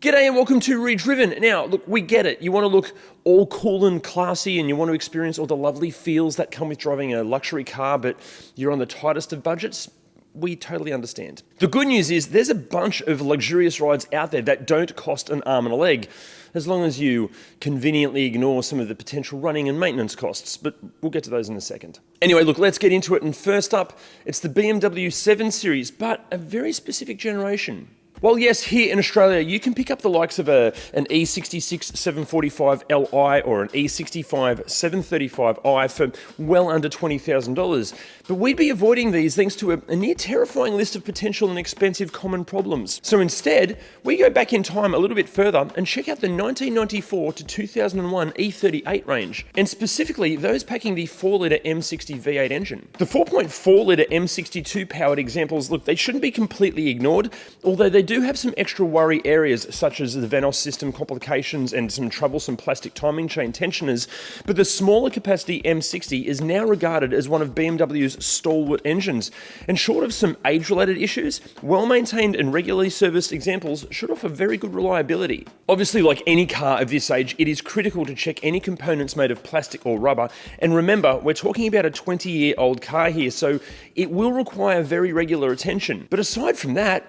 G'day and welcome to ReDriven. Now, look, we get it. You want to look all cool and classy and you want to experience all the lovely feels that come with driving a luxury car, but you're on the tightest of budgets. We totally understand. The good news is there's a bunch of luxurious rides out there that don't cost an arm and a leg, as long as you conveniently ignore some of the potential running and maintenance costs, but we'll get to those in a second. Anyway, look, let's get into it. And first up, it's the BMW 7 Series, but a very specific generation. Well, yes, here in Australia, you can pick up the likes of an E66 745 Li or an E65 735i for well under $20,000. But we'd be avoiding these thanks to a near terrifying list of potential and expensive common problems. So instead, we go back in time a little bit further and check out the 1994 to 2001 E38 range, and specifically those packing the 4-litre M60 V8 engine. The 4.4-litre M62 powered examples, look, they shouldn't be completely ignored, although they do have some extra worry areas such as the Vanos system complications and some troublesome plastic timing chain tensioners, but the smaller capacity M60 is now regarded as one of BMW's stalwart engines, and short of some age-related issues, well-maintained and regularly serviced examples should offer very good reliability. Obviously, like any car of this age, it is critical to check any components made of plastic or rubber, and remember, we're talking about a 20-year-old car here, so it will require very regular attention. But aside from that,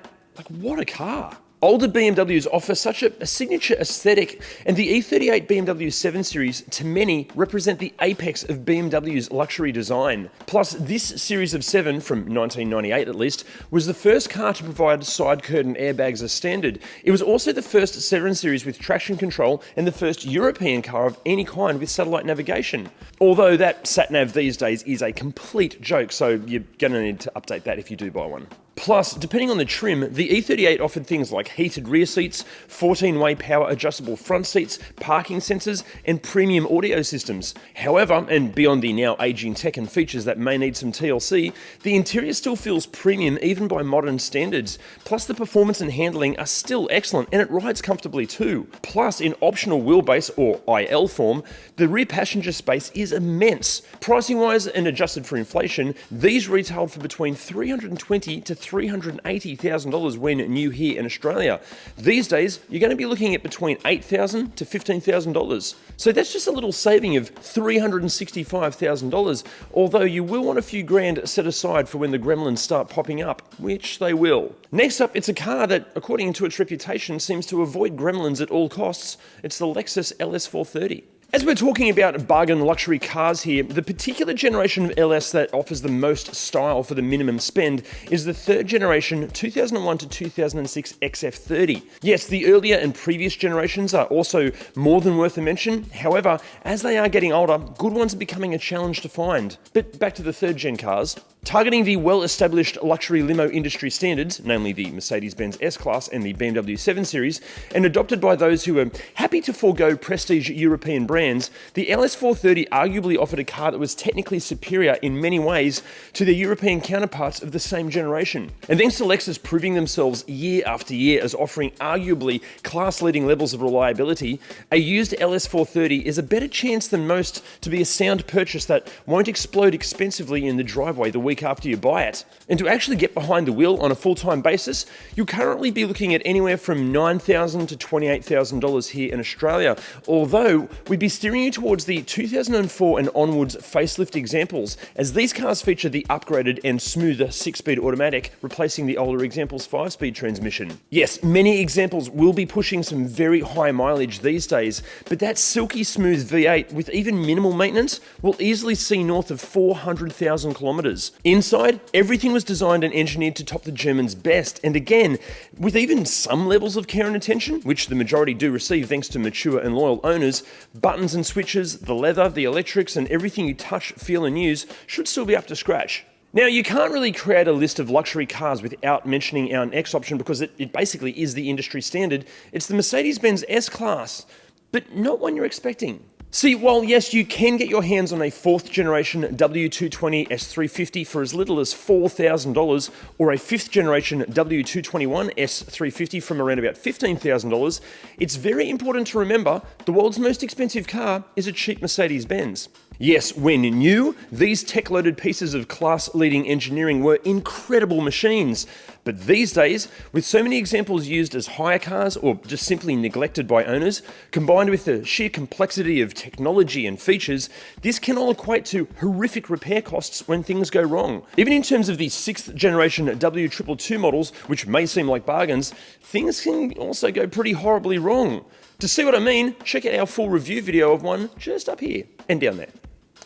what a car. Older BMWs offer such a signature aesthetic, and the E38 BMW 7 Series, to many, represent the apex of BMW's luxury design. Plus, this series of 7, from 1998 at least, was the first car to provide side curtain airbags as standard. It was also the first 7 Series with traction control and the first European car of any kind with satellite navigation. Although that sat-nav these days is a complete joke, so you're going to need to update that if you do buy one. Plus, depending on the trim, the E38 offered things like heated rear seats, 14-way power adjustable front seats, parking sensors, and premium audio systems. However, and beyond the now aging tech and features that may need some TLC, the interior still feels premium even by modern standards. Plus, the performance and handling are still excellent, and it rides comfortably too. Plus, in optional wheelbase, or IL form, the rear passenger space is immense. Pricing-wise and adjusted for inflation, these retailed for between $320,000 to $380,000 when new here in Australia. These days, you're going to be looking at between $8,000 to $15,000. So that's just a little saving of $365,000, although you will want a few grand set aside for when the gremlins start popping up, which they will. Next up, it's a car that, according to its reputation, seems to avoid gremlins at all costs. It's the Lexus LS430. As we're talking about bargain luxury cars here, the particular generation of LS that offers the most style for the minimum spend is the third generation 2001 to 2006 XF30. Yes, the earlier and previous generations are also more than worth a mention. However, as they are getting older, good ones are becoming a challenge to find. But back to the third gen cars. Targeting the well-established luxury limo industry standards, namely the Mercedes-Benz S-Class and the BMW 7 Series, and adopted by those who are happy to forego prestige European brands, the LS430 arguably offered a car that was technically superior in many ways to their European counterparts of the same generation. And thanks to Lexus proving themselves year after year as offering arguably class-leading levels of reliability, a used LS430 is a better chance than most to be a sound purchase that won't explode expensively in the driveway the week after you buy it. And to actually get behind the wheel on a full-time basis, you'll currently be looking at anywhere from $9,000 to $28,000 here in Australia, although we'd be steering you towards the 2004 and onwards facelift examples, as these cars feature the upgraded and smoother 6-speed automatic, replacing the older examples 5-speed transmission. Yes, many examples will be pushing some very high mileage these days, but that silky smooth V8 with even minimal maintenance will easily see north of 400,000 kilometres. Inside, everything was designed and engineered to top the Germans' best, and again, with even some levels of care and attention, which the majority do receive thanks to mature and loyal owners, buttons and switches, the leather, the electrics, and everything you touch, feel and use should still be up to scratch. Now, you can't really create a list of luxury cars without mentioning our next option because it basically is the industry standard. It's the Mercedes-Benz S-Class, but not one you're expecting. See, while yes, you can get your hands on a 4th generation W220 S350 for as little as $4,000, or a 5th generation W221 S350 from around about $15,000, it's very important to remember the world's most expensive car is a cheap Mercedes-Benz. Yes, when new, these tech-loaded pieces of class-leading engineering were incredible machines. But these days, with so many examples used as hire cars or just simply neglected by owners, combined with the sheer complexity of technology and features, this can all equate to horrific repair costs when things go wrong. Even in terms of the 6th generation W222 models, which may seem like bargains, things can also go pretty horribly wrong. To see what I mean, check out our full review video of one just up here and down there.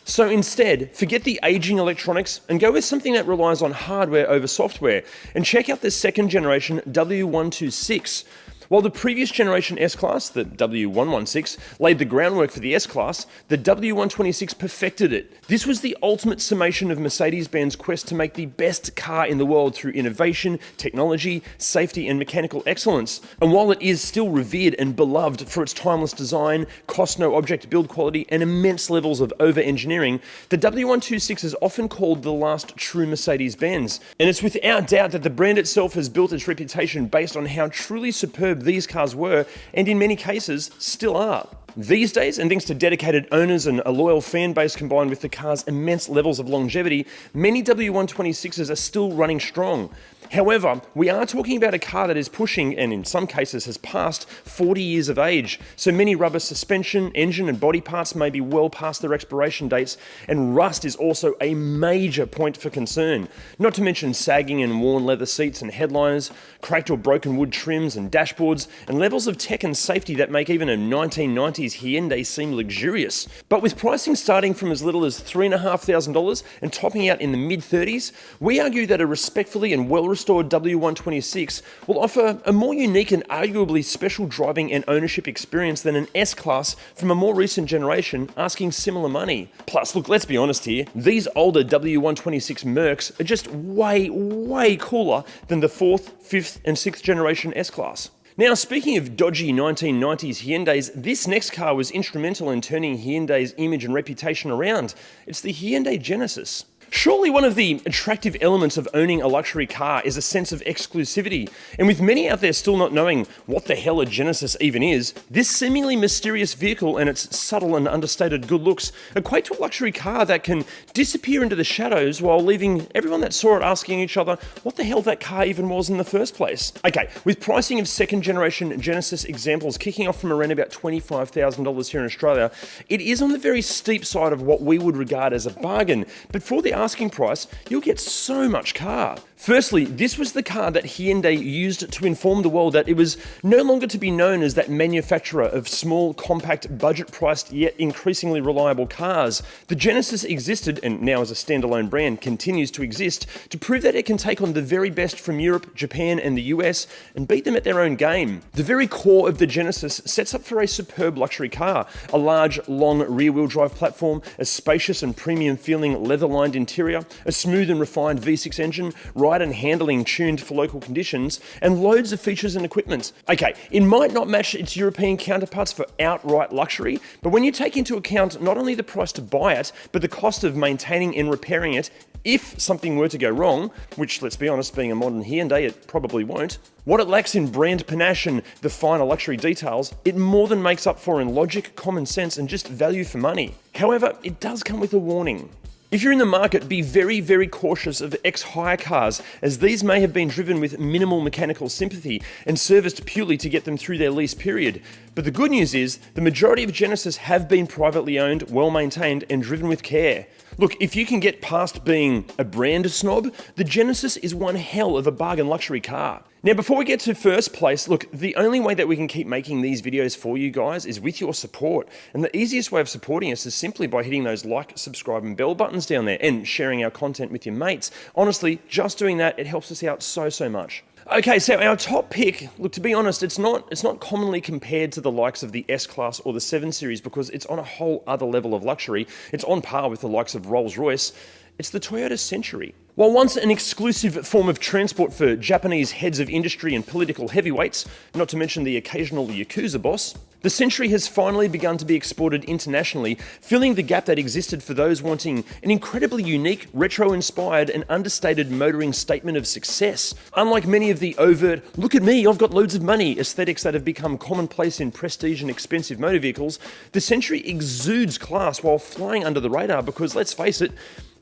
So instead, forget the aging electronics and go with something that relies on hardware over software, and check out the 2nd generation W126. While the previous generation S-Class, the W116, laid the groundwork for the S-Class, the W126 perfected it. This was the ultimate summation of Mercedes-Benz quest to make the best car in the world through innovation, technology, safety, and mechanical excellence. And while it is still revered and beloved for its timeless design, cost-no-object build quality, and immense levels of over-engineering, the W126 is often called the last true Mercedes-Benz. And it's without doubt that the brand itself has built its reputation based on how truly superb these cars were, and in many cases, still are. These days, and thanks to dedicated owners and a loyal fan base combined with the car's immense levels of longevity, many W126s are still running strong. However, we are talking about a car that is pushing, and in some cases has passed, 40 years of age. So many rubber suspension, engine and body parts may be well past their expiration dates, and rust is also a major point for concern. Not to mention sagging and worn leather seats and headliners, cracked or broken wood trims and dashboards, and levels of tech and safety that make even a 1990s Hyundai seem luxurious. But with pricing starting from as little as $3,500 and topping out in the mid-30s, we argue that a respectfully and well-restored W126 will offer a more unique and arguably special driving and ownership experience than an S-Class from a more recent generation asking similar money. Plus, look, let's be honest here, these older W126 Mercs are just way cooler than the 4th, 5th and 6th generation S-Class. Now, speaking of dodgy 1990s Hyundais, this next car was instrumental in turning Hyundai's image and reputation around. It's the Hyundai Genesis. Surely one of the attractive elements of owning a luxury car is a sense of exclusivity, and with many out there still not knowing what the hell a Genesis even is, this seemingly mysterious vehicle and its subtle and understated good looks equate to a luxury car that can disappear into the shadows while leaving everyone that saw it asking each other what the hell that car even was in the first place. Okay, with pricing of 2nd generation Genesis examples kicking off from around about $25,000 here in Australia, it is on the very steep side of what we would regard as a bargain, but for the asking price, you'll get so much car. Firstly, this was the car that Hyundai used to inform the world that it was no longer to be known as that manufacturer of small, compact, budget-priced yet increasingly reliable cars. The Genesis existed, and now as a standalone brand continues to exist, to prove that it can take on the very best from Europe, Japan and the US and beat them at their own game. The very core of the Genesis sets up for a superb luxury car, a large, long rear-wheel drive platform, a spacious and premium-feeling leather-lined interior, a smooth and refined V6 engine, ride and handling tuned for local conditions, and loads of features and equipment. Okay, it might not match its European counterparts for outright luxury, but when you take into account not only the price to buy it, but the cost of maintaining and repairing it, if something were to go wrong, which let's be honest, being a modern Hyundai, it probably won't, what it lacks in brand panache and the finer luxury details, it more than makes up for in logic, common sense, and just value for money. However, it does come with a warning. If you're in the market, be very cautious of ex-hire cars, as these may have been driven with minimal mechanical sympathy and serviced purely to get them through their lease period. But the good news is, the majority of Genesis have been privately owned, well maintained and driven with care. Look, if you can get past being a brand snob, the Genesis is one hell of a bargain luxury car. Now, before we get to first place, look, the only way that we can keep making these videos for you guys is with your support. And the easiest way of supporting us is simply by hitting those like, subscribe and bell buttons down there and sharing our content with your mates. Honestly, just doing that, it helps us out so much. Okay, so our top pick, look, to be honest, it's not commonly compared to the likes of the S-Class or the 7 Series because it's on a whole other level of luxury. It's on par with the likes of Rolls-Royce. It's the Toyota Century. While once an exclusive form of transport for Japanese heads of industry and political heavyweights, not to mention the occasional Yakuza boss, the The Century has finally begun to be exported internationally, filling the gap that existed for those wanting an incredibly unique, retro-inspired and understated motoring statement of success. Unlike many of the overt, look at me, I've got loads of money aesthetics that have become commonplace in prestige and expensive motor vehicles, the Century exudes class while flying under the radar because, let's face it,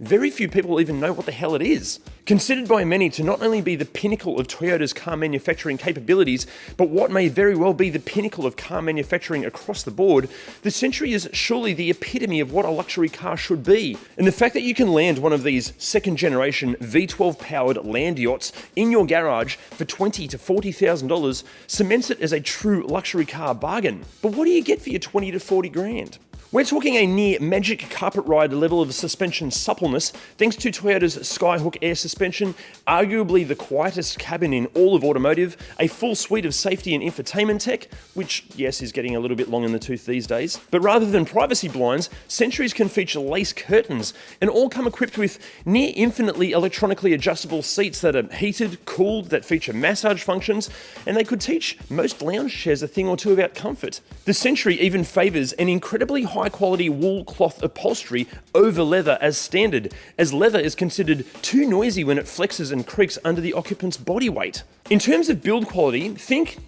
very few people even know what the hell it is. Considered by many to not only be the pinnacle of Toyota's car manufacturing capabilities, but what may very well be the pinnacle of car manufacturing across the board, the Century is surely the epitome of what a luxury car should be. And the fact that you can land one of these second-generation V12 powered land yachts in your garage for $20,000 to $40,000 cements it as a true luxury car bargain. But what do you get for your 20 to 40 grand? We're talking a near magic carpet ride level of suspension suppleness thanks to Toyota's Skyhook air suspension, arguably the quietest cabin in all of automotive, a full suite of safety and infotainment tech, which, yes, is getting a little bit long in the tooth these days. But rather than privacy blinds, Centuries can feature lace curtains and all come equipped with near infinitely electronically adjustable seats that are heated, cooled, that feature massage functions, and they could teach most lounge chairs a thing or two about comfort. The Century even favours an incredibly high-quality wool cloth upholstery over leather as standard, as leather is considered too noisy when it flexes and creaks under the occupant's body weight. In terms of build quality, think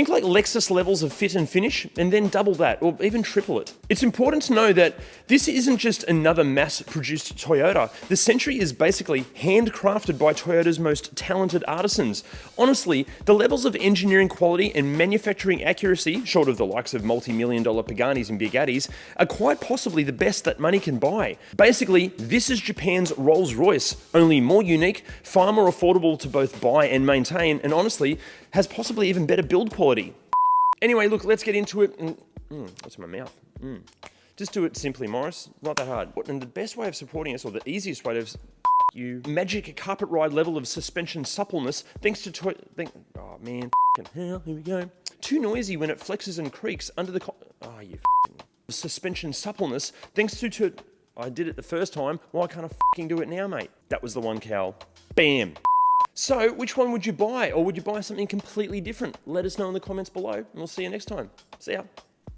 like Lexus levels of fit and finish, and then double that, or even triple it. It's important to know that this isn't just another mass-produced Toyota. The Century is basically handcrafted by Toyota's most talented artisans. Honestly, the levels of engineering quality and manufacturing accuracy, short of the likes of multi-million-dollar Paganis and Bugattis, are quite possibly the best that money can buy. Basically, this is Japan's Rolls-Royce, only more unique, far more affordable to both buy and maintain, and honestly, has possibly even better build quality. Anyway, look, let's get into it. What's in my mouth? Just do it simply, Morris. Not that hard. And the best way of supporting us, or the easiest way to you magic carpet ride level of suspension suppleness, thanks to oh man, hell, here we go. Too noisy when it flexes and creaks under the suspension suppleness, thanks to I did it the first time. Why can't I do it now, mate? That was the one, Cal. Bam. So, which one would you buy? Or would you buy something completely different? Let us know in the comments below, and we'll see you next time. See ya.